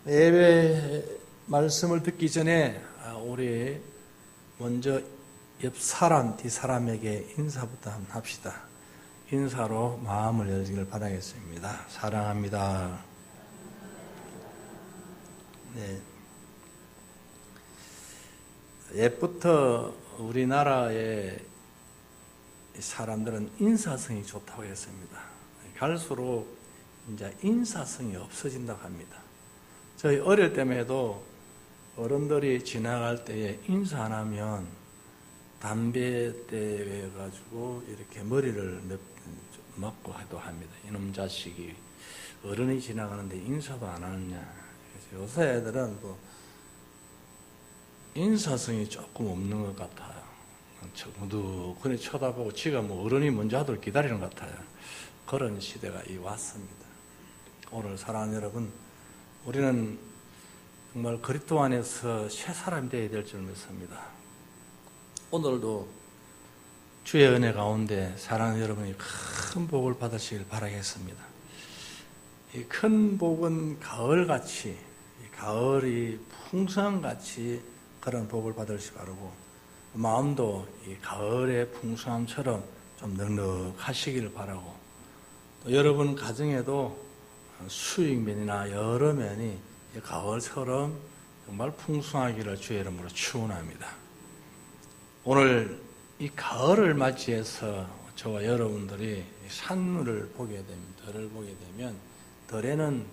예배 말씀을 듣기 전에 우리 먼저 옆 사람, 뒷 사람에게 인사부터 한번 합시다. 인사로 마음을 열기를 바라겠습니다. 사랑합니다. 네. 옛부터 우리나라의 사람들은 인사성이 좋다고 했습니다. 갈수록 이제 인사성이 없어진다고 합니다. 저희 어릴 때만 해도 어른들이 지나갈 때에 인사 안 하면 담배대 가지고 이렇게 머리를 맞고 해도 합니다. 이놈 자식이 어른이 지나가는데 인사도 안 하느냐. 그래서 요새 애들은 뭐 인사성이 조금 없는 것 같아요. 누구나 쳐다보고 지가 뭐 어른이 먼저 하도록 기다리는 것 같아요. 그런 시대가 왔습니다. 오늘 사랑하는 여러분, 우리는 정말 그리스도 안에서 새 사람이 되어야 될 줄 믿습니다. 오늘도 주의 은혜 가운데 사랑하는 여러분이 큰 복을 받으시길 바라겠습니다. 이 큰 복은 가을같이, 가을이 풍성같이 그런 복을 받으시기 바라고, 마음도 이 가을의 풍성함처럼 좀 넉넉하시기를 바라고, 또 여러분 가정에도 수익면이나 여러 면이 가을처럼 정말 풍성하기를 주의 이름으로 축원합니다. 오늘 이 가을을 맞이해서 저와 여러분들이 산을 보게 되면, 들을 보게 되면 들에는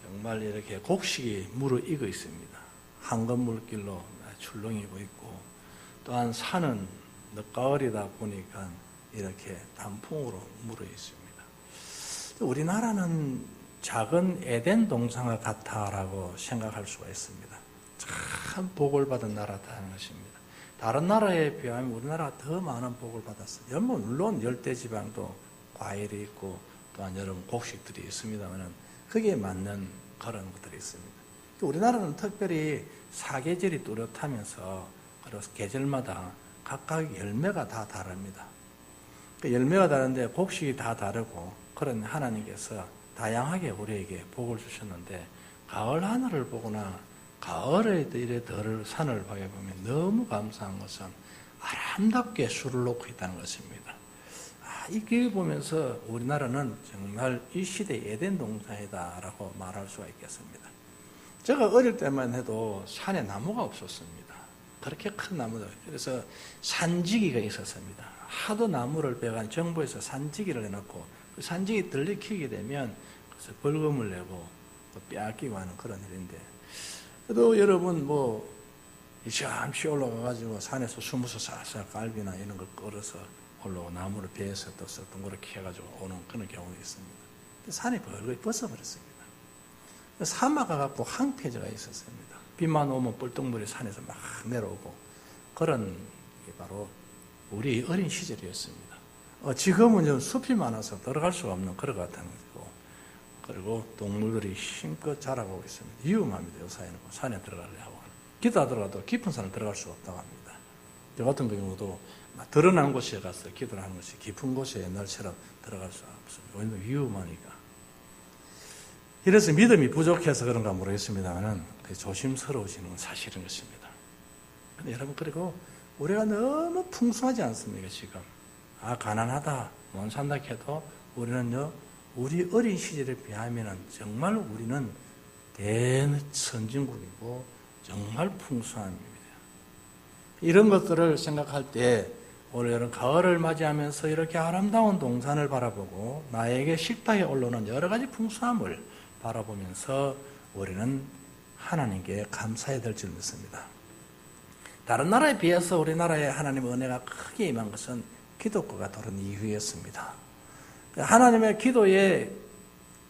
정말 이렇게 곡식이 무르익어 있습니다. 황금 물길로 출렁이고 있고, 또한 산은 늦가을이다 보니까 이렇게 단풍으로 물어 있습니다. 우리나라는 작은 에덴 동산과 같다라고 생각할 수가 있습니다. 참 복을 받은 나라다는 것입니다. 다른 나라에 비하면 우리나라가 더 많은 복을 받았어요. 물론 열대지방도 과일이 있고 또한 여러 곡식들이 있습니다만 거기에 맞는 그런 것들이 있습니다. 우리나라는 특별히 사계절이 뚜렷하면서 그래서 계절마다 각각 열매가 다 다릅니다. 그 열매가 다른데 곡식이 다 다르고, 그런 하나님께서 다양하게 우리에게 복을 주셨는데, 가을 하늘을 보거나 가을에 이래 들 산을 보게 보면 너무 감사한 것은 아름답게 술을 놓고 있다는 것입니다. 이게 보면서 우리나라는 정말 이 시대의 에덴 동산이다라고 말할 수가 있겠습니다. 제가 어릴 때만 해도 산에 나무가 없었습니다. 그렇게 큰 나무들. 그래서 산지기가 있었습니다. 하도 나무를 빼간 정부에서 산지기를 해놓고 그 산지기 들리키게 되면 그래서 벌금을 내고 빼앗기고 하는 그런 일인데, 그래도 여러분 뭐 잠시 올라가가지고 산에서 숨어서 싹싹 갈비나 이런 걸 끌어서 올라오고 나무를 베어서 떠서 동그랗게 해가지고 오는 그런 경우가 있습니다. 산이 벌거이 벗어버렸습니다. 사막 가갖고 황폐지가 있었습니다. 비만 오면 뻘떡물이 산에서 막 내려오고, 그런 게 바로 우리 어린 시절이었습니다. 지금은 숲이 많아서 들어갈 수가 없는 그런 것 같은 거고, 그리고 동물들이 힘껏 자라고 있습니다. 위험합니다. 요사이는 산에 들어가려 하고, 기도하 들어가도 깊은 산을 들어갈 수가 없다고 합니다. 저 같은 경우도 드러난 곳에 가서 기도를 하는 것이 깊은 곳에 옛날처럼 들어갈 수가 없습니다. 왜냐하면 위험하니까. 이래서 믿음이 부족해서 그런가 모르겠습니다만 조심스러워지는 건 사실인 것입니다. 근데 여러분, 그리고 우리가 너무 풍성하지 않습니까? 지금 가난하다, 못 산다 해도 우리는요, 우리 어린 시절에 비하면 정말 우리는 대선진국이고 정말 풍성합니다. 이런 것들을 생각할 때 오늘 이런 가을을 맞이하면서 이렇게 아름다운 동산을 바라보고 나에게 식탁에 올라오는 여러 가지 풍성함을 바라보면서 우리는 하나님께 감사해야 될 줄 믿습니다. 다른 나라에 비해서 우리나라의 하나님의 은혜가 크게 임한 것은 기독교가 들어온 이후였습니다. 하나님의 기도에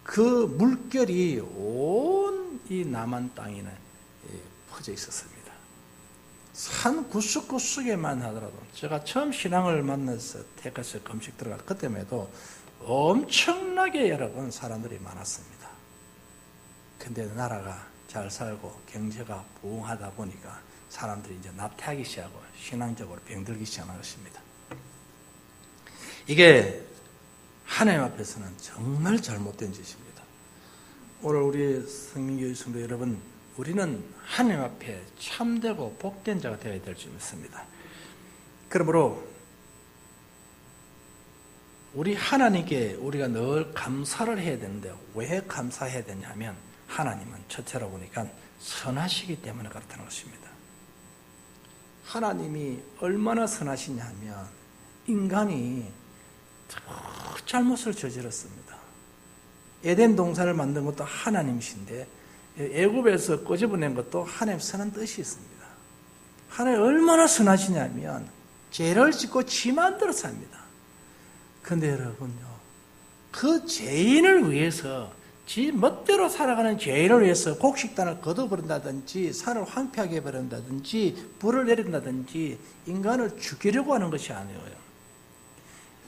그 물결이 온 이 남한 땅에는 퍼져 있었습니다. 산 구석구석에만 하더라도, 제가 처음 신앙을 만나서 테크스 금식 들어갈 그때만 해도 엄청나게 여러분 사람들이 많았습니다. 근데 나라가 잘 살고 경제가 부흥하다 보니까 사람들이 이제 나태하기 시작하고 신앙적으로 병들기 시작한 것입니다. 이게 하나님 앞에서는 정말 잘못된 짓입니다. 오늘 우리 성민교회 성도 여러분, 우리는 하나님 앞에 참되고 복된 자가 되어야 될 줄 믿습니다. 그러므로 우리 하나님께 우리가 늘 감사를 해야 되는데, 왜 감사해야 되냐면 하나님은 첫째로 보니까 선하시기 때문에 그렇다는 것입니다. 하나님이 얼마나 선하시냐면 인간이 잘못을 저질렀습니다. 에덴 동산을 만든 것도 하나님이신데 애굽에서 끄집어낸 것도 하나님 선한 뜻이 있습니다. 하나님 얼마나 선하시냐면 죄를 짓고 지 마음대로 삽니다. 그런데 여러분요, 그 죄인을 위해서 지 멋대로 살아가는 죄인을 위해서 곡식단을 걷어버린다든지 산을 황폐하게 해버린다든지 불을 내린다든지 인간을 죽이려고 하는 것이 아니에요.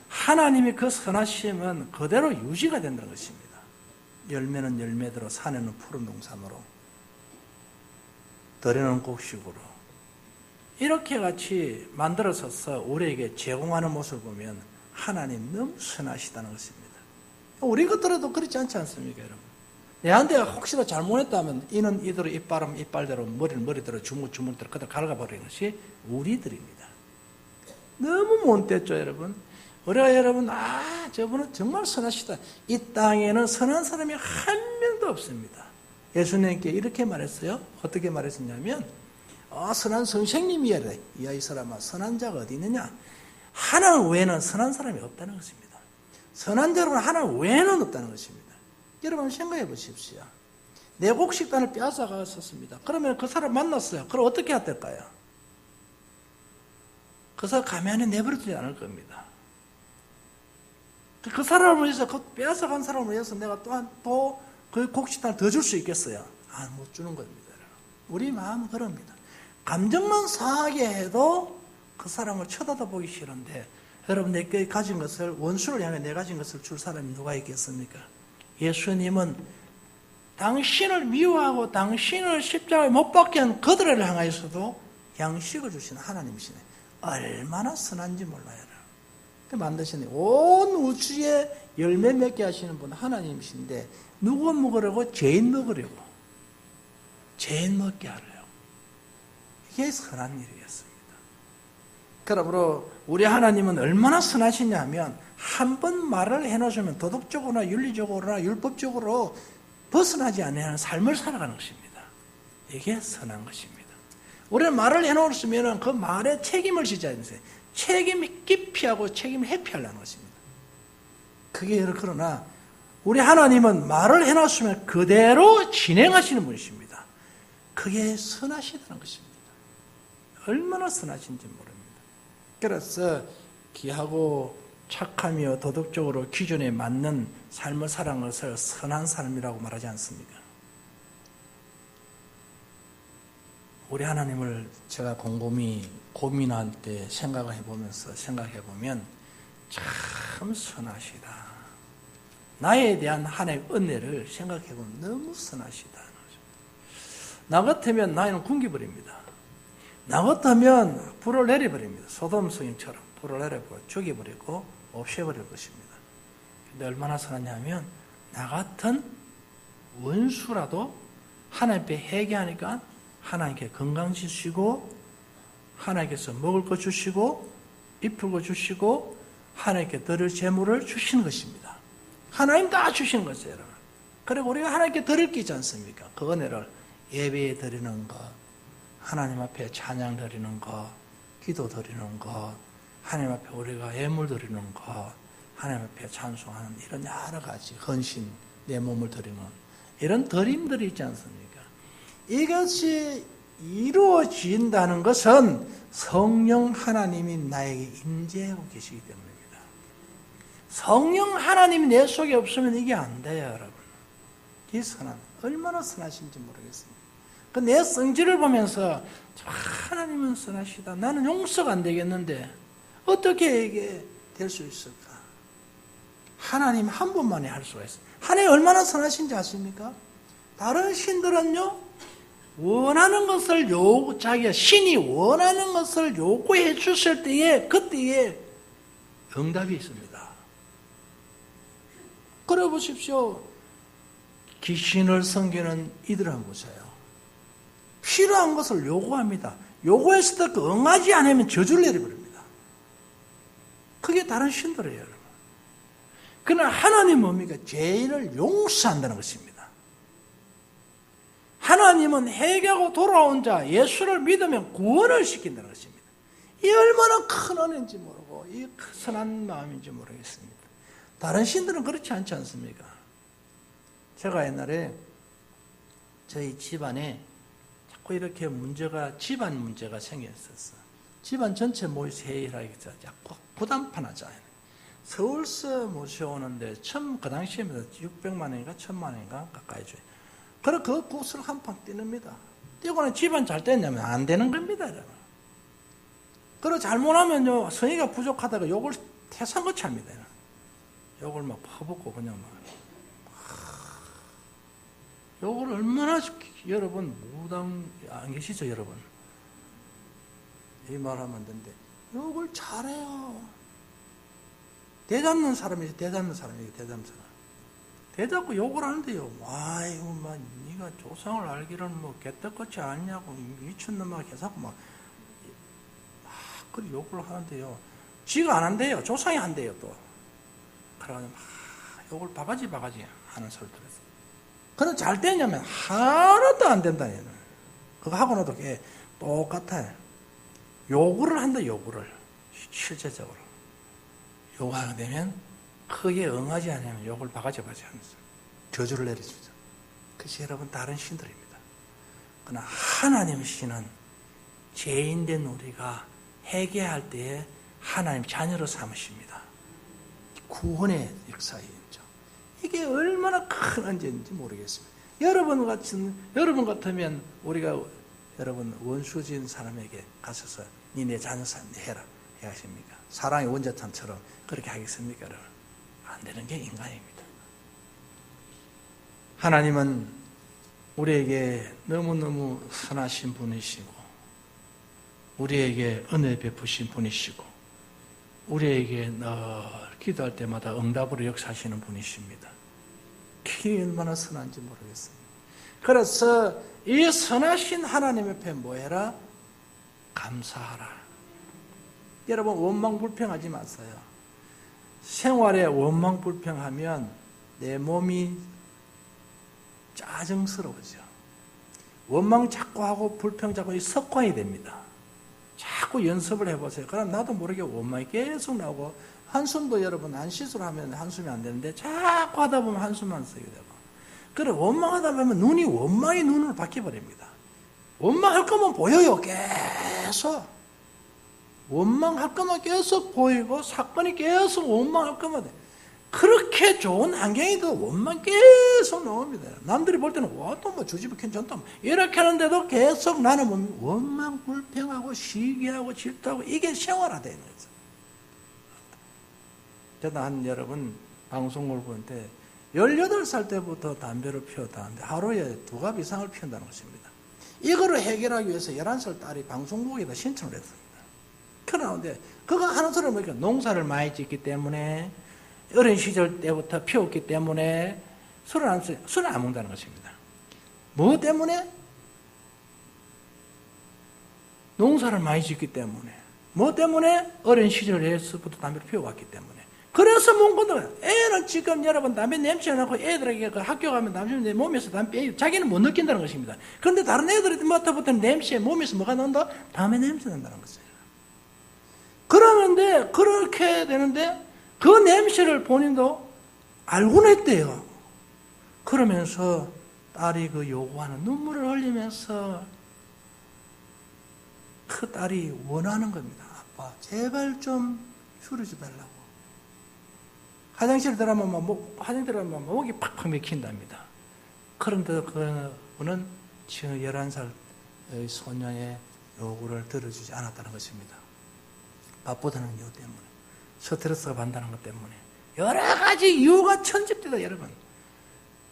하나님이 그 선하심은 그대로 유지가 된다는 것입니다. 열매는 열매대로, 산에는 푸른 동산으로, 들에는 곡식으로 이렇게 같이 만들어서서 우리에게 제공하는 모습을 보면 하나님 너무 선하시다는 것입니다. 우리 것들도 그렇지 않지 않습니까, 여러분? 내한테 혹시나 잘못했다면 이는 이대로 이빨은 이빨대로, 머리는 머리대로, 주먹 주먹대로 그대로 갈아버리는 것이 우리들입니다. 너무 못됐죠, 여러분? 우리가 여러분, 저분은 정말 선하시다. 이 땅에는 선한 사람이 한 명도 없습니다. 예수님께 이렇게 말했어요. 어떻게 말했었냐면, 선한 선생님이야. 이 사람아, 선한 자가 어디 있느냐? 하나님 외에는 선한 사람이 없다는 것입니다. 선한 자로는 하나님 외에는 없다는 것입니다. 여러분 생각해 보십시오. 내 곡식단을 빼앗아갔었습니다. 그러면 그 사람 만났어요. 그럼 어떻게 해야 될까요? 그 사람 가만히 내버려두지 않을 겁니다. 그 사람을 위해서, 그 빼앗아간 사람을 위해서 내가 또한 또 그 곡식단을 더 줄 수 있겠어요? 못 주는 겁니다. 우리 마음은 그럽니다. 감정만 상하게 해도 그 사람을 쳐다도 보기 싫은데, 여러분 내게 가진 것을, 원수를 향해 내 가진 것을 줄 사람이 누가 있겠습니까? 예수님은 당신을 미워하고 당신을 십자가에 못 박게 한 그들을 향하여서도 양식을 주시는 하나님이시네. 얼마나 선한지 몰라요. 만드시네. 온 우주에 열매 맺게 하시는 분 하나님이신데 누구 먹으려고? 죄인 먹으려고. 죄인 먹게 하려고. 이게 선한 일이었습니다. 그러므로 우리 하나님은 얼마나 선하시냐면 한 번 말을 해놓으시면 도덕적으로나 윤리적으로나 율법적으로 벗어나지 않는 삶을 살아가는 것입니다. 이게 선한 것입니다. 우리는 말을 해놓으면 그 말에 책임을 지지 않으세요. 책임이 기피하고 책임을 회피하려는 것입니다. 그게 그러나 우리 하나님은 말을 해놨으면 그대로 진행하시는 분이십니다. 그게 선하시다는 것입니다. 얼마나 선하신지 모릅니다. 그래서 귀하고 착하며 도덕적으로 기준에 맞는 삶을 살아가는 것을 선한 삶이라고 말하지 않습니까? 우리 하나님을 제가 곰곰이 고민할 때 생각을 해보면서 생각해보면 참 선하시다. 나에 대한 하나님의 은혜를 생각해보면 너무 선하시다. 나 같으면 나는 굶겨버립니다. 나 같으면 불을 내려버립니다. 소돔 성인처럼 불을 내려버리고 죽여버리고 없애버릴 것입니다. 근데 얼마나 선하냐면 나 같은 원수라도 하나님 앞에 회개하니까 하나님께 건강 주시고 하나님께서 먹을 것 주시고 입을 것 주시고 하나님께 드릴 재물을 주시는 것입니다. 하나님 다 주시는 것이에요, 여러분. 그리고 우리가 하나님께 드릴 게 있지 않습니까? 그 은혜를 예배에 드리는 것, 하나님 앞에 찬양 드리는 것, 기도 드리는 것, 하나님 앞에 우리가 예물 드리는 것, 하나님 앞에 찬송하는 이런 여러 가지 헌신, 내 몸을 드리는 이런 드림들이 있지 않습니까? 이것이 이루어진다는 것은 성령 하나님이 나에게 임재하고 계시기 때문입니다. 성령 하나님이 내 속에 없으면 이게 안 돼요, 여러분. 이 선한, 얼마나 선하신지 모르겠습니다. 내 성질을 보면서 하나님은 선하시다. 나는 용서가 안 되겠는데 어떻게 이게 될 수 있을까? 하나님 한 분만이 할 수가 있어요. 하나님 얼마나 선하신지 아십니까? 다른 신들은요, 원하는 것을 자기가 신이 원하는 것을 요구해 주실 때에 그때에 응답이 있습니다. 그래 보십시오. 귀신을 섬기는 이들을 한번 보세요. 필요한 것을 요구합니다. 요구했을 때 그 응하지 않으면 저주를 내려버립니다. 그게 다른 신들이에요, 여러분. 그러나 하나님은 뭡니까? 죄인을 용서한다는 것입니다. 하나님은 회개하고 돌아온 자, 예수를 믿으면 구원을 시킨다는 것입니다. 이 얼마나 큰 은혜인지 모르고 이 선한 마음인지 모르겠습니다. 다른 신들은 그렇지 않지 않습니까? 제가 옛날에 저희 집안에 자꾸 이렇게 집안 문제가 생겼었어. 집안 전체 모여서 회의를 하기 전에 자꾸 부담판 하잖아요. 서울서 모셔오는데 그 당시에 600만 원인가 1000만 원인가 가까이 줘요. 그래 그 구슬 한 방 띄릅니다. 띄고는 집안 잘 됐냐면 안 되는 겁니다, 여러분. 그래 잘못하면요 성의가 부족하다가 욕을 태산거치 합니다. 욕을 막 퍼붓고 그냥 막 욕을 얼마나 여러분 무당 안 계시죠, 여러분? 이 말하면 안 되는데 욕을 잘해요. 대잡는 사람이 대잡는 사람이에요. 대잡는 사람. 대잡고 욕을 하는데요. 와, 이거 막 네가 조상을 알기로는 뭐 개떡같이 아니냐고 미친놈아 계속 막 그렇게 욕을 하는데요. 지가 안 한대요. 조상이 한대요 또. 그래가지고 막 욕을 바가지 하는 소리 들었어요. 그럼 잘 되냐면 하나도 안 된다 얘는. 그거 하고 나도 똑같아요. 요구를 한다 요구를 실제적으로. 요구하게 되면 크게 응하지 않으면 욕을 바가지 하면서 저주를 내려주죠. 그것이 여러분 다른 신들입니다. 그러나 하나님의 신은 죄인된 우리가 회개할 때에 하나님 자녀로 삼으십니다. 구원의 역사이죠. 이게 얼마나 큰 은혜인지 모르겠습니다. 여러분 같으면 우리가 여러분 원수진 사람에게 가셔서 니네 자녀 해라 하십니까? 사랑의 원자탄처럼 그렇게 하겠습니까? 여러분? 안 되는 게 인간입니다. 하나님은 우리에게 너무너무 선하신 분이시고 우리에게 은혜 베푸신 분이시고 우리에게 늘 기도할 때마다 응답으로 역사하시는 분이십니다. 그게 얼마나 선한지 모르겠습니다. 그래서 이 선하신 하나님 앞에 뭐해라? 감사하라. 여러분 원망불평하지 마세요. 생활에 원망불평하면 내 몸이 짜증스러워져. 원망 자꾸 하고 불평 자꾸 습관이 됩니다. 자꾸 연습을 해보세요. 그럼 나도 모르게 원망이 계속 나오고 한숨도 여러분 안 시술 하면 한숨이 안 되는데 자꾸 하다 보면 한숨만 쓰게 되고 그래 원망하다 보면 눈이 원망의 눈으로 바뀌어버립니다. 원망할 거면 보여요. 계속 원망할 거면 계속 보이고 사건이 계속 원망할 거면 그렇게 좋은 환경에도 원망 계속 나옵니다. 남들이 볼 때는 와 또 뭐 주집이 괜찮다 이렇게 하는데도 계속 나는 원망 불평하고 시기하고 질투하고 이게 생활화되는 거죠. 저는 여러분 방송을 보는데 18살 때부터 담배를 피웠다는데 하루에 2갑 이상을 피운다는 것입니다. 이거를 해결하기 위해서 11살 딸이 방송국에다 신청을 했습니다. 그러는데 그거 하는 소리는 뭐니까 농사를 많이 짓기 때문에 어린 시절 때부터 피웠기 때문에 술을 안 먹는다는 것입니다. 뭐 때문에? 농사를 많이 짓기 때문에. 뭐 때문에? 어린 시절에서부터 담배를 피워왔기 때문에. 그래서 못 건드려요. 애는 지금 여러분 담배 냄새 나고 애들에게 그 학교 가면 남자들 몸에서 담배 자기는 못 느낀다는 것입니다. 그런데 다른 애들이 맡아보던 냄새에 몸에서 뭐가 난다? 담배 냄새 난다는 것이에요. 그러는데 그렇게 되는데 그 냄새를 본인도 알고는 했대요. 그러면서 딸이 그 요구하는 눈물을 흘리면서 그 딸이 원하는 겁니다. 아빠 제발 좀 줄여줘 달라고. 화장실 들어가면 목이 팍팍 맥힌답니다. 그런데 그는 지금 11살 소녀의 요구를 들어주지 않았다는 것입니다. 바쁘다는 이유 때문에, 스트레스가 받는다는 것 때문에 여러 가지 이유가 천집되다 여러분.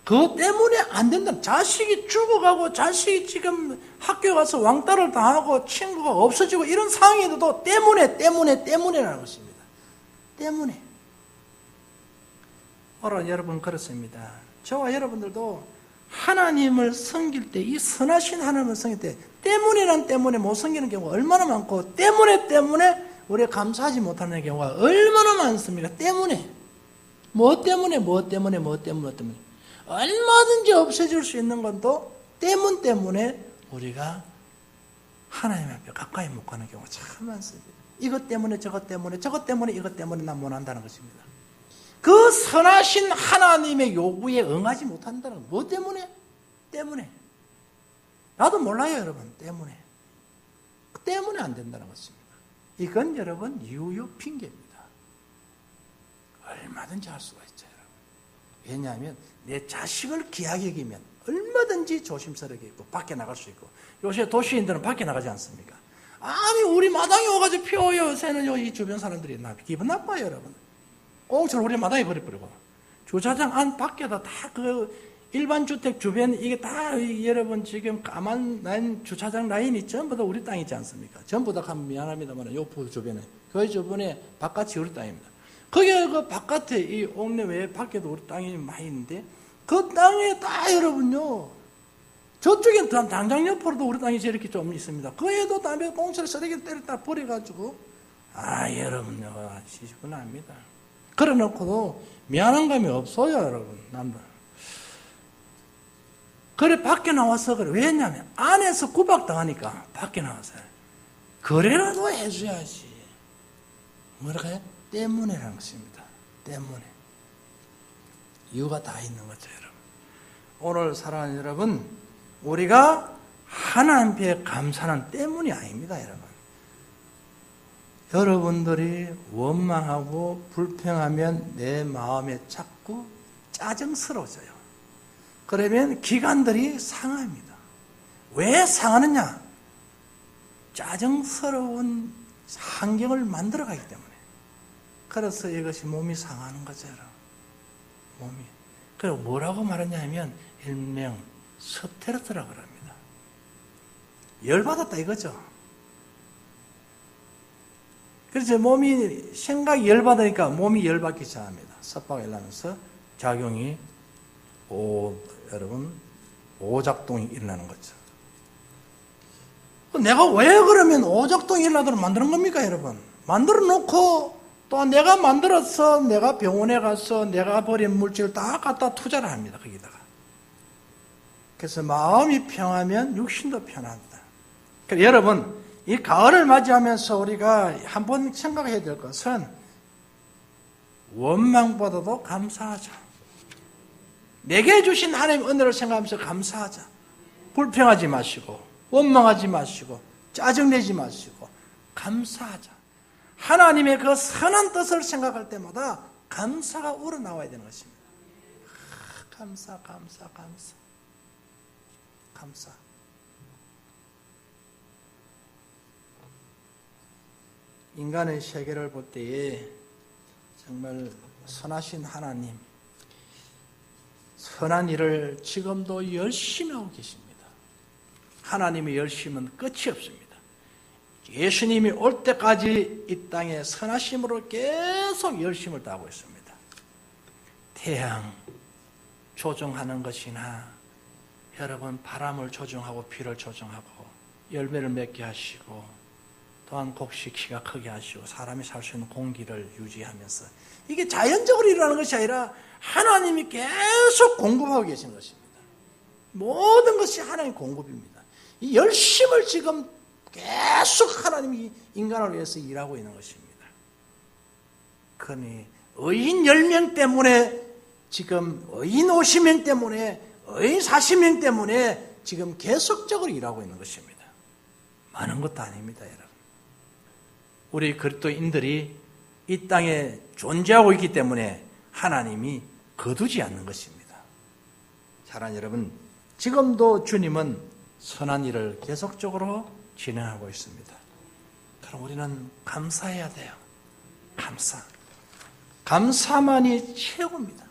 그것 때문에 안 된다. 자식이 죽어가고 자식이 지금 학교 가서 왕따를 당하고 친구가 없어지고 이런 상황에도 때문에라는 것입니다. 때문에. 오늘 여러분 그렇습니다. 저와 여러분들도 하나님을 섬길 때, 이 선하신 하나님을 섬길 때, 때문에 못 섬기는 경우가 얼마나 많고, 때문에 우리가 감사하지 못하는 경우가 얼마나 많습니까? 뭐 때문에. 얼마든지 없어질 수 있는 것도 때문에 우리가 하나님 앞에 가까이 못 가는 경우가 참 많습니다. 이것 때문에 이것 때문에 난 못한다는 것입니다. 그 선하신 하나님의 요구에 응하지 못한다는 것. 뭐 때문에? 나도 몰라요, 여러분. 때문에 안 된다는 것입니다. 이건 여러분 유효 핑계입니다. 얼마든지 할 수가 있죠, 여러분. 왜냐하면 내 자식을 귀하게 여기면 얼마든지 조심스럽게 있고 밖에 나갈 수 있고, 요새 도시인들은 밖에 나가지 않습니까? 아니 우리 마당에 와가지고 피워요. 새는 이 주변 사람들이 기분 나빠요, 여러분. 꽁초를 우리 마당에 버려버리고, 주차장 안 밖에다 다 그 일반 주택 주변 이게 다 여러분 지금 까만 라인 주차장 라인이 전부 다 우리 땅이지 않습니까? 전부 다 가면 미안합니다만 요 주변에 그 주변에 바깥이 우리 땅입니다. 거기 그 바깥에 이 옥내 외에 밖에도 우리 땅이 많이 있는데 그 땅에 다 여러분요, 저쪽에 당장 옆으로도 우리 땅이 저렇게 좀 있습니다. 그에도 담배 꽁초를 쓰레기를 때렸다 버려가지고 여러분요 시집은 압니다. 그래놓고도 미안한 감이 없어요, 여러분. 남들. 그래 밖에 나와서 그래. 왜냐하면 안에서 구박당하니까 밖에 나와서 그래라도 해줘야지. 뭐라고 해? 때문에라는 것입니다. 때문에. 이유가 다 있는 거죠, 여러분. 오늘 사랑하는 여러분, 우리가 하나님 앞에 감사는 때문이 아닙니다, 여러분. 여러분들이 원망하고 불평하면 내 마음에 자꾸 짜증스러워져요. 그러면 기관들이 상합니다. 왜 상하느냐? 짜증스러운 환경을 만들어가기 때문에. 그래서 이것이 몸이 상하는 거죠, 여러분. 몸이. 그리고 뭐라고 말하냐면 일명 스트레스라고 합니다. 열받았다 이거죠. 그래서 몸이 생각이 열받으니까 몸이 열받기 시작합니다. 섭박이 일어나면서 작용이 여러분 오작동이 일어나는 거죠. 내가 왜 그러면 오작동이 일어나도록 만드는 겁니까, 여러분? 만들어 놓고 또 내가 만들어서 내가 병원에 가서 내가 버린 물질을 다 갖다 투자를 합니다, 거기다가. 그래서 마음이 평하면 육신도 편합니다. 그래서 여러분, 이 가을을 맞이하면서 우리가 한번 생각해야 될 것은 원망보다도 감사하자. 내게 주신 하나님의 은혜를 생각하면서 감사하자. 불평하지 마시고 원망하지 마시고 짜증내지 마시고 감사하자. 하나님의 그 선한 뜻을 생각할 때마다 감사가 우러나와야 되는 것입니다. 감사. 인간의 세계를 볼 때에 정말 선하신 하나님, 선한 일을 지금도 열심히 하고 계십니다. 하나님의 열심은 끝이 없습니다. 예수님이 올 때까지 이 땅에 선하심으로 계속 열심을 다하고 있습니다. 태양 조종하는 것이나 여러분 바람을 조종하고 비를 조종하고 열매를 맺게 하시고 또한 곡식 키가 크게 하시고 사람이 살 수 있는 공기를 유지하면서 이게 자연적으로 일어나는 것이 아니라 하나님이 계속 공급하고 계신 것입니다. 모든 것이 하나님의 공급입니다. 이 열심을 지금 계속 하나님이 인간을 위해서 일하고 있는 것입니다. 그러니 의인 10명 때문에 지금 의인 50명 때문에 의인 40명 때문에 지금 계속적으로 일하고 있는 것입니다. 많은 것도 아닙니다, 여러분. 우리 그리스도인들이 이 땅에 존재하고 있기 때문에 하나님이 거두지 않는 것입니다. 사랑하는 여러분, 지금도 주님은 선한 일을 계속적으로 진행하고 있습니다. 그럼 우리는 감사해야 돼요. 감사만이 최고입니다.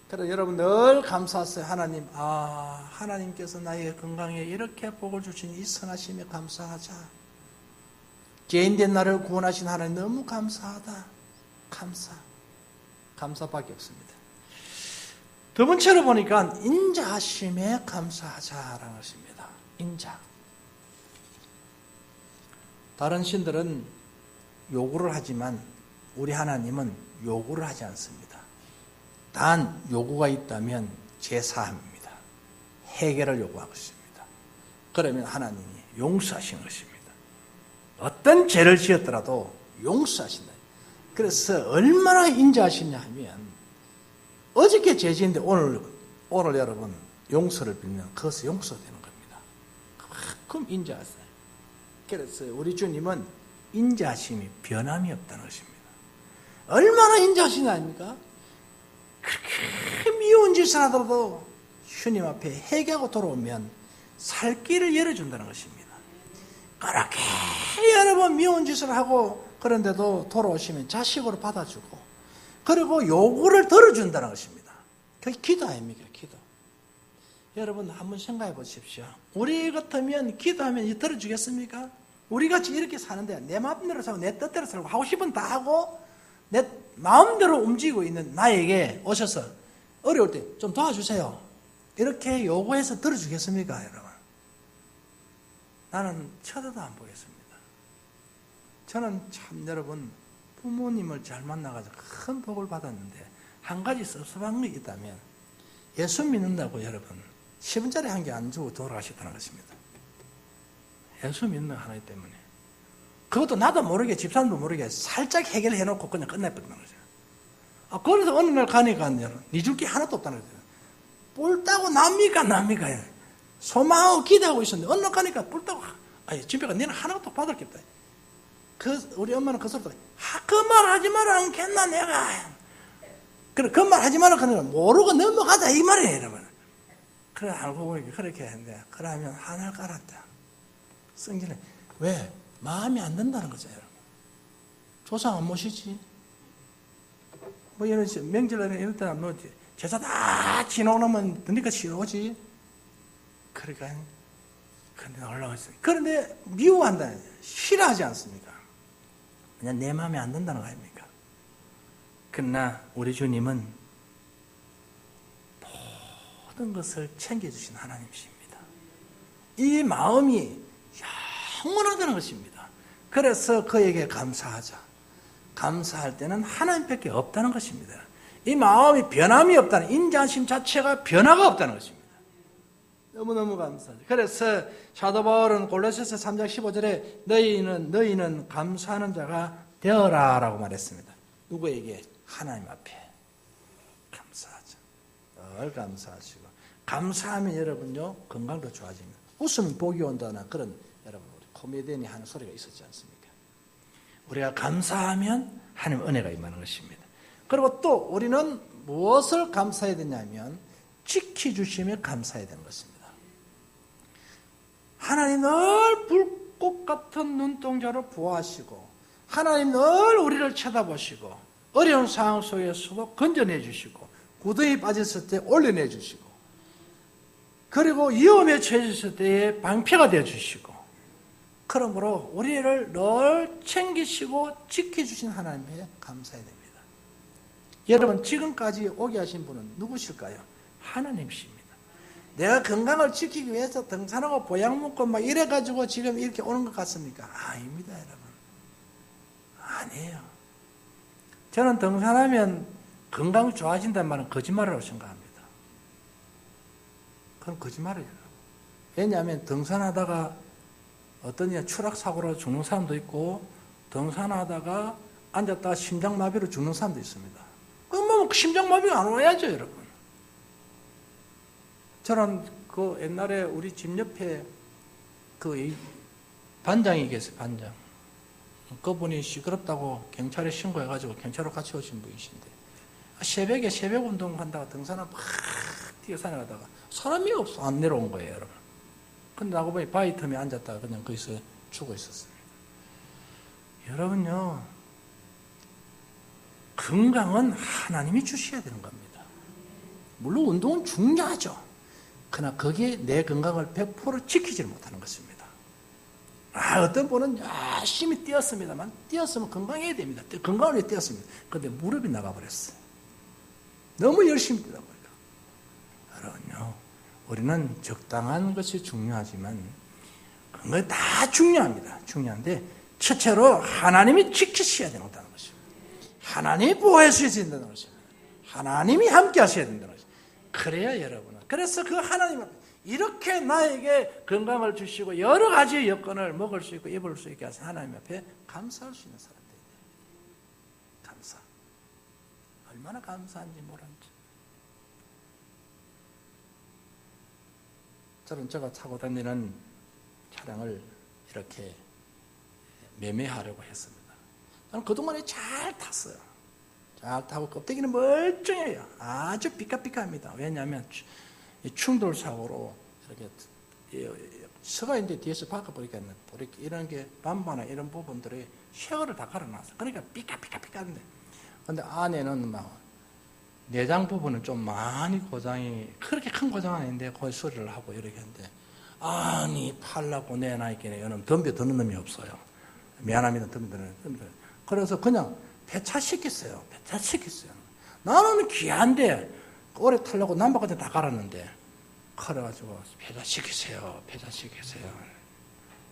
그래서 여러분 늘 감사하세요. 하나님, 하나님께서 나에게 건강에 이렇게 복을 주신 이 선하심에 감사하자. 죄인된 나를 구원하신 하나님 너무 감사하다. 감사밖에 없습니다. 두 번째로 보니까 인자하심에 감사하자라는 것입니다. 인자. 다른 신들은 요구를 하지만 우리 하나님은 요구를 하지 않습니다. 단 요구가 있다면 제사합니다. 해결을 요구하고 있습니다. 그러면 하나님이 용서하시는 것입니다. 어떤 죄를 지었더라도 용서하신다. 그래서 얼마나 인자하시냐 하면 어저께 죄 지은데 오늘 여러분 용서를 빌면 그것이 용서되는 겁니다. 그럼 인자하세요. 그래서 우리 주님은 인자하심이 변함이 없다는 것입니다. 얼마나 인자하시냐 아닙니까? 그렇게 미운 짓을 하더라도 주님 앞에 회개하고 돌아오면 살 길을 열어준다는 것입니다. 그렇게 여러 번 미운 짓을 하고 그런데도 돌아오시면 자식으로 받아주고 그리고 요구를 들어준다는 것입니다. 그게 기도 아닙니까? 기도. 여러분 한번 생각해 보십시오. 우리 같으면 기도하면 들어주겠습니까? 우리같이 이렇게 사는데 내 마음대로 살고 내 뜻대로 살고 하고 싶은 다 하고 내 마음대로 움직이고 있는 나에게 오셔서 어려울 때 좀 도와주세요. 이렇게 요구해서 들어주겠습니까? 여러분? 나는 쳐다도 안 보겠습니다. 저는 참 여러분 부모님을 잘 만나가지고 큰 복을 받았는데 한 가지 섭섭한 게 있다면 예수 믿는다고 여러분 10원짜리 한 개 안 주고 돌아가셨다는 것입니다. 예수 믿는 하나님 때문에. 그것도 나도 모르게 집사람도 모르게 살짝 해결해놓고 그냥 끝내버리는 거죠. 그래서 어느 날 가니까 네 줄 게 하나도 없다는 거죠. 뿔 따고 납니까? 소망하고 기대하고 있었는데 어느 날 가니까 뿔 따고 진표가 너는 하나도 받을 게 없다. 우리 엄마는 그 소리 그 말 하지 마라 않겠나 내가. 그래 그 말 하지 마라 그러니까 모르고 넘어가자 이 말이에요 여러분. 그래 알고 보니까 그렇게 했는데 그러면 하나를 깔았다. 성질은 왜? 마음이 안 든다는 거죠 여러분. 조상 안 모시지. 뭐 이런 명절에 이럴 때는 뭐 제사 다 지나오면 드니까 싫어오지. 그러니까 근데 올라갔어요. 그런데 미워한다. 싫어하지 않습니까? 그냥 내 마음에 안 든다는 거 아닙니까? 그러나 우리 주님은 모든 것을 챙겨주신 하나님이십니다. 이 마음이 영원하다는 것입니다. 그래서 그에게 감사하자. 감사할 때는 하나님밖에 없다는 것입니다. 이 마음이 변함이 없다는 인자심 자체가 변화가 없다는 것입니다. 너무너무 감사하죠. 그래서 사도 바울은 골로새서 3장 15절에 너희는 감사하는 자가 되어라 라고 말했습니다. 누구에게? 하나님 앞에 감사하죠. 늘 감사하시고 감사하면 여러분요 건강도 좋아집니다. 웃으면 복이 온다는 그런 여러분 우리 코미디언이 하는 소리가 있었지 않습니까? 우리가 감사하면 하나님 은혜가 임하는 것입니다. 그리고 또 우리는 무엇을 감사해야 되냐면 지켜주심에 감사해야 되는 것입니다. 하나님 늘 불꽃 같은 눈동자로 보호하시고 하나님 늘 우리를 쳐다보시고 어려운 상황 속에서도 건져내 주시고 구덩이 빠졌을 때 올려내 주시고 그리고 위험에 처해졌을 때에 방패가 되어 주시고 그러므로 우리를 늘 챙기시고 지켜주신 하나님에 감사해야 됩니다. 여러분 지금까지 오게 하신 분은 누구실까요? 하나님이십니다. 내가 건강을 지키기 위해서 등산하고 보약 먹고 막 이래가지고 지금 이렇게 오는 것 같습니까? 아닙니다 여러분. 아니에요. 저는 등산하면 건강 좋아진다는 말은 거짓말이라고 생각합니다. 그건 거짓말이에요. 왜냐하면 등산하다가 어떤 추락사고로 죽는 사람도 있고 등산하다가 앉았다가 심장마비로 죽는 사람도 있습니다. 그럼 심장마비가 안 와야죠 여러분. 저는 그 옛날에 우리 집 옆에 그 반장이 계세요. 반장. 그분이 시끄럽다고 경찰에 신고해가지고 경찰로 같이 오신 분이신데 새벽에 새벽 운동한다가 등산을 막 뛰어서 내려가다가 사람이 없어 안 내려온 거예요 여러분. 근데 나고 보니 바위 틈에 앉았다가 그냥 거기서 죽어 있었습니다. 여러분요 건강은 하나님이 주셔야 되는 겁니다. 물론 운동은 중요하죠. 그러나 거기에 내 건강을 100% 지키지 못하는 것입니다. 어떤 분은 열심히 뛰었습니다만 뛰었으면 건강해야 됩니다. 건강을 위해 뛰었습니다. 그런데 무릎이 나가버렸어요. 너무 열심히 뛰다 보니까 여러분요, 우리는 적당한 것이 중요하지만 그건 다 중요합니다. 중요한데 첫째로 하나님이 지키셔야 된다는 것입니다. 하나님이 보호해 주셔야 된다는 것입니다. 하나님이 함께 하셔야 된다는 것입니다. 그래야 여러분은, 그래서 그 하나님 앞에 이렇게 나에게 건강을 주시고 여러 가지 여건을 먹을 수 있고 입을 수 있게 하신 하나님 앞에 감사할 수 있는 사람들이 돼요. 감사. 얼마나 감사한지 모르는지. 저는 제가 타고 다니는 차량을 이렇게 매매하려고 했습니다. 저는 그동안에 잘 탔어요. 잘 타고 껍데기는 멀쩡해요. 아주 삐까삐까합니다. 왜냐하면 충돌 사고로 이렇게 서가 있는데 뒤에서 바꿔보니까 이런 게 반바나 이런 부분들이 쉐어를 다 갈아놨어요. 그러니까 삐까삐까삐까한데, 근데 안에는 막 내장 부분은 좀 많이 고장이, 그렇게 큰 고장은 아닌데 거의 수리를 하고 이렇게 했는데, 아니 팔라고 내놔있기는 이놈 덤벼드는 놈이 없어요. 미안합니다. 덤벼드는. 그래서 그냥 폐차시켰어요. 폐차시켰어요. 나는 귀한데 오래 타려고 남바까지 다 갈았는데, 그래가지고 폐차시키세요. 폐차시키세요.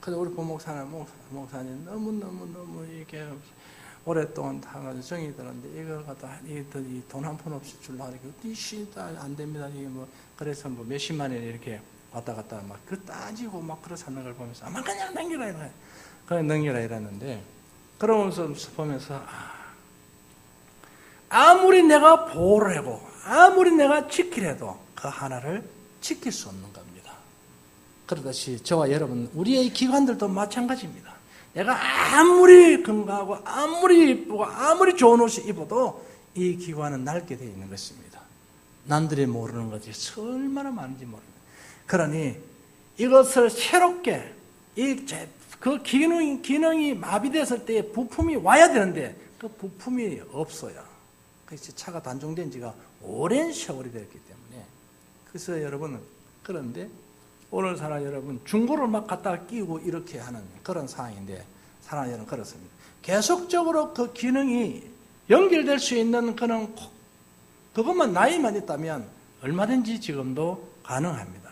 그래서 우리 목사님 너무 이렇게 오랫동안 타가지고 정이 들었는데 이걸 갖다 돈 한 푼 없이 주려고 하니까 안 됩니다. 이게 뭐 그래서 뭐 몇십만 원 이렇게 왔다 갔다 막 그 따지고 막 그래서 하는 걸 보면서 아마 그냥 넘기라 이래. 그냥 넘기라 이랬는데, 그러면서 보면서 아무리 내가 보호를 하고 아무리 내가 지키려도 그 하나를 지킬 수 없는 겁니다. 그러듯이 저와 여러분, 우리의 기관들도 마찬가지입니다. 내가 아무리 건강하고 아무리 이쁘고 아무리 좋은 옷을 입어도 이 기관은 낡게 되어 있는 것입니다. 남들이 모르는 것이 얼마나 많은지 모릅니다. 그러니 이것을 새롭게 그 기능이 마비됐을 때 부품이 와야 되는데 그 부품이 없어요. 그래서 차가 단종된 지가 오랜 세월이 됐기 때문에. 그래서 여러분, 그런데 오늘 사람 여러분, 중고를 막 갖다가 끼우고 이렇게 하는 그런 상황인데, 사람 여러분 그렇습니다. 계속적으로 그 기능이 연결될 수 있는 그것만 나이만 있다면 얼마든지 지금도 가능합니다.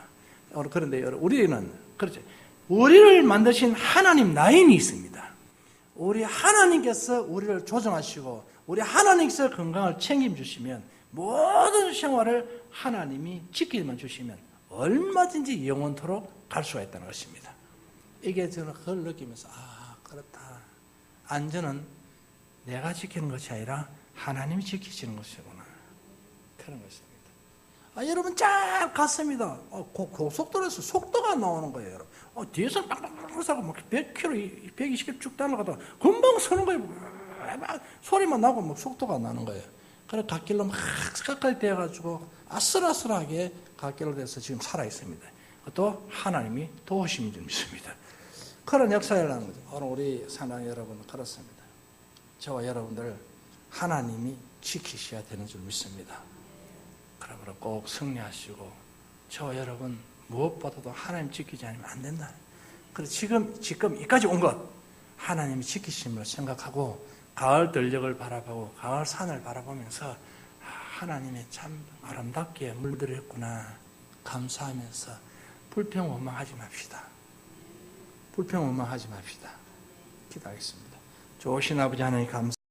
그런데 우리는 그렇죠. 우리를 만드신 하나님 라인이 있습니다. 우리 하나님께서 우리를 조정하시고 우리 하나님께서 건강을 책임주시면 모든 생활을 하나님이 지키만 주시면 얼마든지 영원토록 갈 수가 있다는 것입니다. 이게 저는 그걸 느끼면서 그렇다. 안전은 내가 지키는 것이 아니라 하나님이 지키시는 것이구나. 그런 것입니다. 여러분 쫙 갔습니다. 고속도로에서 속도가 나오는 거예요. 여러분. 뒤에서 빵빵빵 사고 막 100km, 120km 쭉 달려가다가 금방 서는 거예요. 소리만 나고 막 속도가 나는 거예요. 그래 갓길로 막 가까이 되어가지고 아슬아슬하게 갓길로 돼서 지금 살아 있습니다. 또 하나님이 도우심인 줄 믿습니다. 그런 역사라는 거죠. 오늘 우리 사랑 여러분 그렇습니다. 저와 여러분들 하나님이 지키셔야 되는 줄 믿습니다. 그러므로 꼭 승리하시고 저와 여러분 무엇보다도 하나님 지키지 않으면 안 된다. 그래서 지금 이까지 온 것 하나님이 지키심을 생각하고 가을 들녘을 바라보고 가을 산을 바라보면서 하나님이 참 아름답게 물들였구나 감사하면서 불평원망하지 맙시다. 불평원망하지 맙시다. 기도하겠습니다. 좋으신 아버지 하나님 감사합니다.